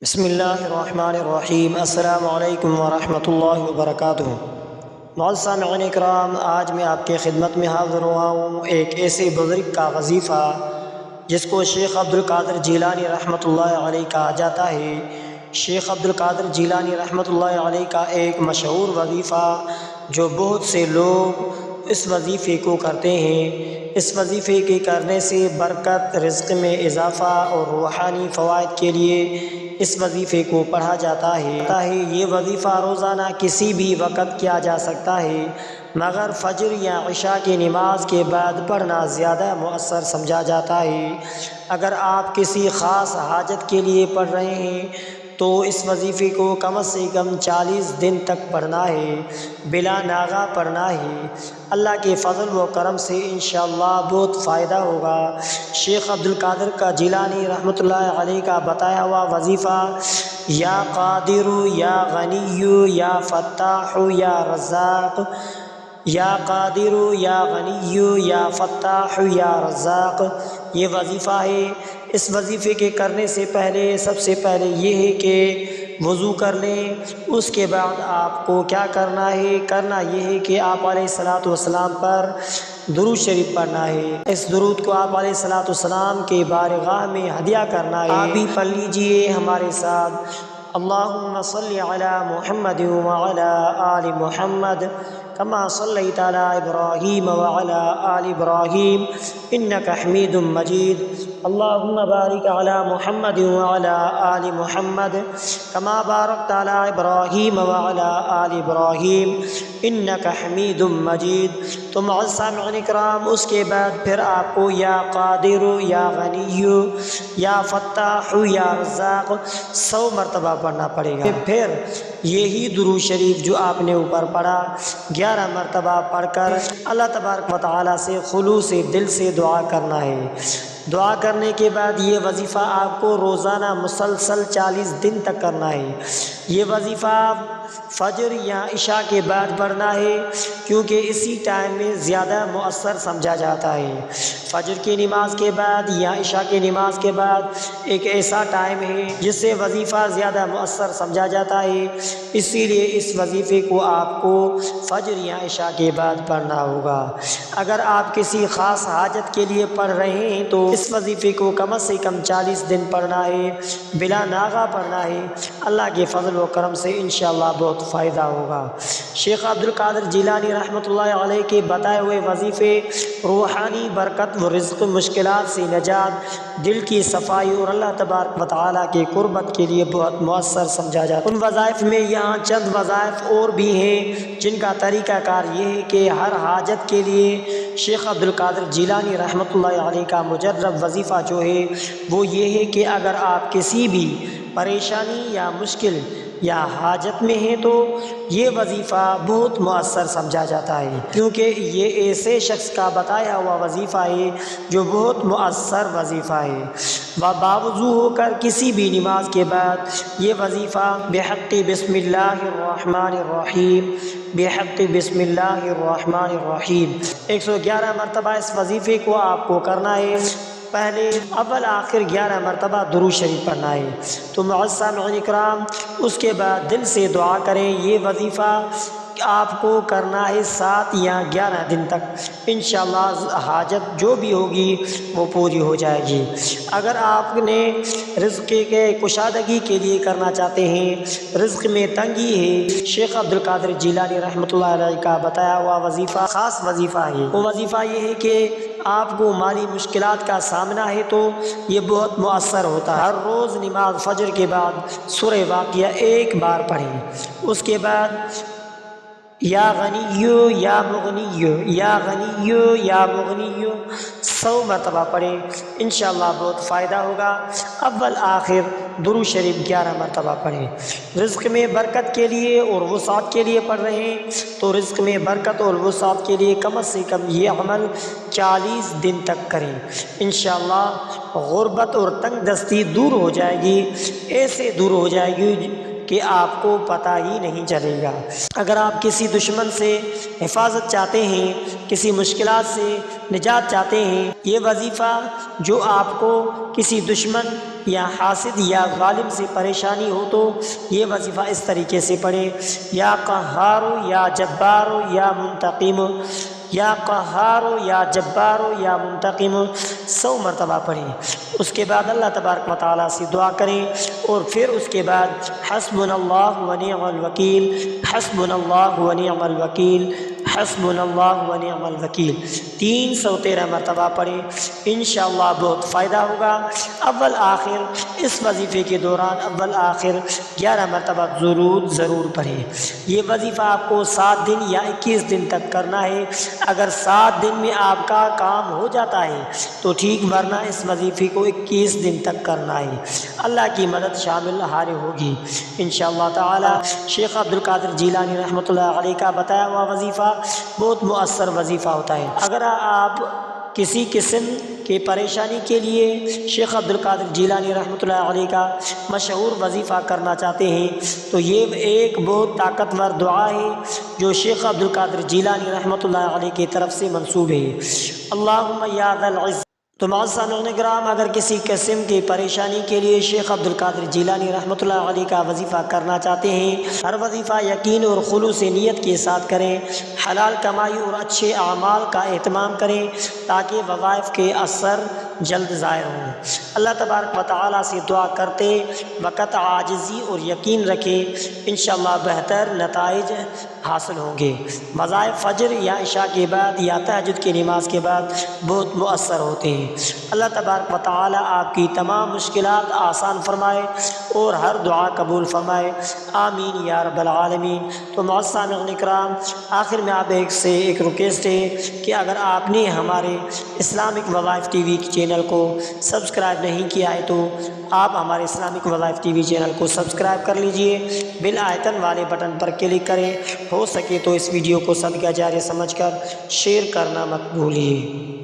بسم اللہ الرحمن الرحیم۔ السلام علیکم ورحمۃ اللہ وبرکاتہ۔ معزز سامعین اکرام، آج میں آپ کے خدمت میں حاضر ہوا ہوں ایک ایسے بزرگ کا وظیفہ جس کو شیخ عبد القادر جیلانی رحمۃ اللہ علیہ کہا جاتا ہے۔ شیخ عبد القادر جیلانی رحمۃ اللہ علیہ کا ایک مشہور وظیفہ جو بہت سے لوگ اس وظیفے کو کرتے ہیں۔ اس وظیفے کے کرنے سے برکت، رزق میں اضافہ اور روحانی فوائد کے لیے اس وظیفے کو پڑھا جاتا ہے۔ یہ وظیفہ روزانہ کسی بھی وقت کیا جا سکتا ہے، مگر فجر یا عشاء کی نماز کے بعد پڑھنا زیادہ مؤثر سمجھا جاتا ہے۔ اگر آپ کسی خاص حاجت کے لیے پڑھ رہے ہیں تو اس وظیفے کو کم سے کم 40 دن تک پڑھنا ہے، بلا ناغہ پڑھنا ہے۔ اللہ کے فضل و کرم سے انشاءاللہ بہت فائدہ ہوگا۔ شیخ عبد القادر کا جیلانی رحمۃ اللہ علیہ کا بتایا ہوا وظیفہ یا قادر یا غنی یا فتاح یا رزاق، یا قادر یا غنی یا فتاح یا رزاق، یہ وظیفہ ہے۔ اس وظیفے کے کرنے سے پہلے سب سے پہلے یہ ہے کہ وضو کر لیں۔ اس کے بعد آپ کو کیا کرنا ہے؟ کرنا یہ ہے کہ آپ علیہ الصلاۃ والسلام پر درود شریف پڑھنا ہے۔ اس درود کو آپ علیہ الصلاۃ والسلام کے بارگاہ میں ہدیہ کرنا ہے۔ آپ بھی پڑھ لیجئے ہمارے ساتھ۔ اللہم صلی علی محمد وعلی آل محمد کما صلیت علی ابراہیم وعلی آل ابراہیم انک حمید مجید۔ اللہم بارک علی محمد وعلی آل محمد کما بارکت علی ابراہیم وعلی آل ابراہیم انک حمید مجید۔ تو معزز سامعین اکرام، اس کے بعد پھر آپ کو یا قادر یا غنی یا فتاح یا رزاق 100 مرتبہ پڑھنا پڑے گا۔ پھر یہی درود شریف جو آپ نے اوپر پڑھا 11 مرتبہ پڑھ کر اللہ تبارک و تعالیٰ سے خلوص دل سے دعا کرنا ہے۔ دعا کرنے کے بعد یہ وظیفہ آپ کو روزانہ مسلسل 40 دن تک کرنا ہے۔ یہ وظیفہ فجر یا عشاء کے بعد پڑھنا ہے، کیونکہ اسی ٹائم میں زیادہ مؤثر سمجھا جاتا ہے۔ فجر کی نماز کے بعد یا عشاء کی نماز کے بعد ایک ایسا ٹائم ہے جس سے وظیفہ زیادہ مؤثر سمجھا جاتا ہے، اسی لیے اس وظیفے کو آپ کو فجر یا عشاء کے بعد پڑھنا ہوگا۔ اگر آپ کسی خاص حاجت کے لیے پڑھ رہے ہیں تو اس وظیفے کو کم سے کم 40 دن پڑھنا ہے، بلا ناغہ پڑھنا ہے۔ اللہ کے فضل و کرم سے انشاءاللہ بہت فائدہ ہوگا۔ شیخ عبد القادر جیلانی رحمۃ اللہ علیہ کے بتائے ہوئے وظیفے روحانی برکت و رزق، مشکلات سے نجات، دل کی صفائی اور اللہ تبارک و تعالیٰ کے قربت کے لیے بہت مؤثر سمجھا جاتا ہے۔ ان وظائف میں یہاں چند وظائف اور بھی ہیں جن کا طریقہ کار یہ ہے کہ ہر حاجت کے لیے شیخ عبد القادر جیلانی رحمۃ اللہ علیہ کا مجرب وظیفہ جو ہے وہ یہ ہے کہ اگر آپ کسی بھی پریشانی یا مشکل یا حاجت میں ہیں تو یہ وظیفہ بہت مؤثر سمجھا جاتا ہے، کیونکہ یہ ایسے شخص کا بتایا ہوا وظیفہ ہے جو بہت مؤثر وظیفہ ہے۔ باوضو ہو کر کسی بھی نماز کے بعد یہ وظیفہ بحق بسم اللہ الرحمن الرحیم، بحق بسم اللہ الرحمن الرحیم 111 مرتبہ اس وظیفے کو آپ کو کرنا ہے۔ پہلے اول آخر 11 مرتبہ درود شریف پڑھنا ہے۔ تو معزز سامعین اکرام، اس کے بعد دل سے دعا کریں۔ یہ وظیفہ آپ کو کرنا ہے 7 یا 11 دن تک، انشاءاللہ حاجت جو بھی ہوگی وہ پوری ہو جائے گی۔ اگر آپ نے رزق کے کشادگی کے لیے کرنا چاہتے ہیں، رزق میں تنگی ہے، شیخ عبد القادر جیلانی رحمۃ اللہ علیہ کا بتایا ہوا وظیفہ خاص وظیفہ ہے۔ وہ وظیفہ یہ ہے کہ آپ کو مالی مشکلات کا سامنا ہے تو یہ بہت مؤثر ہوتا ہے۔ ہر روز نماز فجر کے بعد سورہ واقعہ 1 بار پڑھیں۔ اس کے بعد یا غنی یا مغنی یا غنی یا مغنی 100 مرتبہ پڑھیں، انشاءاللہ بہت فائدہ ہوگا۔ اول آخر درود شریف 11 مرتبہ پڑھیں۔ رزق میں برکت کے لیے اور وسعت کے لیے پڑھ رہے ہیں تو رزق میں برکت اور وسعت کے لیے کم سے کم یہ عمل 40 دن تک کریں، انشاءاللہ غربت اور تنگ دستی دور ہو جائے گی، ایسے دور ہو جائے گی کہ آپ کو پتہ ہی نہیں چلے گا۔ اگر آپ کسی دشمن سے حفاظت چاہتے ہیں، کسی مشکلات سے نجات چاہتے ہیں، یہ وظیفہ جو آپ کو کسی دشمن یا حاسد یا ظالم سے پریشانی ہو تو یہ وظیفہ اس طریقے سے پڑھے، یا قہار یا جبار یا منتقم، یا قہار یا جبار یا منتقم 100 مرتبہ پڑھیں۔ اس کے بعد اللہ تبارک و تعالیٰ سے دعا کریں، اور پھر اس کے بعد حسبنا اللہ و نعم الوکیل، حسبنا اللہ و نعم الوکیل، حسبنا اللہ و نعم الوکیل 313 مرتبہ پڑھیں۔ انشاءاللہ بہت فائدہ ہوگا۔ اول آخر اس وظیفے کے دوران اول آخر 11 مرتبہ ضرور پڑھیں۔ یہ وظیفہ آپ کو 7 دن یا 21 دن تک کرنا ہے۔ اگر 7 دن میں آپ کا کام ہو جاتا ہے تو ٹھیک، ورنہ اس وظیفے کو 21 دن تک کرنا ہے۔ اللہ کی مدد شامل حال ہوگی انشاءاللہ تعالی۔ شیخ عبدالقادر جیلانی رحمۃ اللہ علیہ کا بتایا ہوا وظیفہ بہت مؤثر وظیفہ ہوتا ہے۔ اگر آپ کسی قسم کے پریشانی کے لیے شیخ عبدالقادر جیلانی رحمۃ اللہ علیہ کا مشہور وظیفہ کرنا چاہتے ہیں تو یہ ایک بہت طاقتور دعا ہے جو شیخ عبدالقادر جیلانی رحمۃ اللہ علیہ کی طرف سے منسوب ہے۔ اللہم یا ذا العز۔ تو معزز سامعین کرام، اگر کسی قسم کی پریشانی کے لیے شیخ عبدالقادر جیلانی رحمۃ اللہ علیہ کا وظیفہ کرنا چاہتے ہیں، ہر وظیفہ یقین اور خلوص نیت کے ساتھ کریں، حلال کمائی اور اچھے اعمال کا اہتمام کریں تاکہ وظائف کے اثر جلد ظاہر ہوں۔ اللہ تبارک و تعالیٰ سے دعا کرتے وقت عاجزی اور یقین رکھیں، انشاءاللہ بہتر نتائج حاصل ہوں گے۔ وظائف فجر یا عشاء کے بعد یا تہجد کی نماز کے بعد بہت مؤثر ہوتے ہیں۔ اللہ تبارک و تعالیٰ آپ کی تمام مشکلات آسان فرمائے اور ہر دعا قبول فرمائے، آمین یا رب العالمین۔ تو معزز سامعین کرام، آخر میں آپ سے ایک ریکویسٹ ہے کہ اگر آپ نے ہمارے اسلامک وظائف ٹی وی چینل کو سبسکرائب نہیں کیا ہے تو آپ ہمارے اسلامک وظائف ٹی وی چینل کو سبسکرائب کر لیجئے، بیل آئیکن والے بٹن پر کلک کریں، ہو سکے تو اس ویڈیو کو صدقہ جاریہ سمجھ کر شیئر کرنا مت بھولیے۔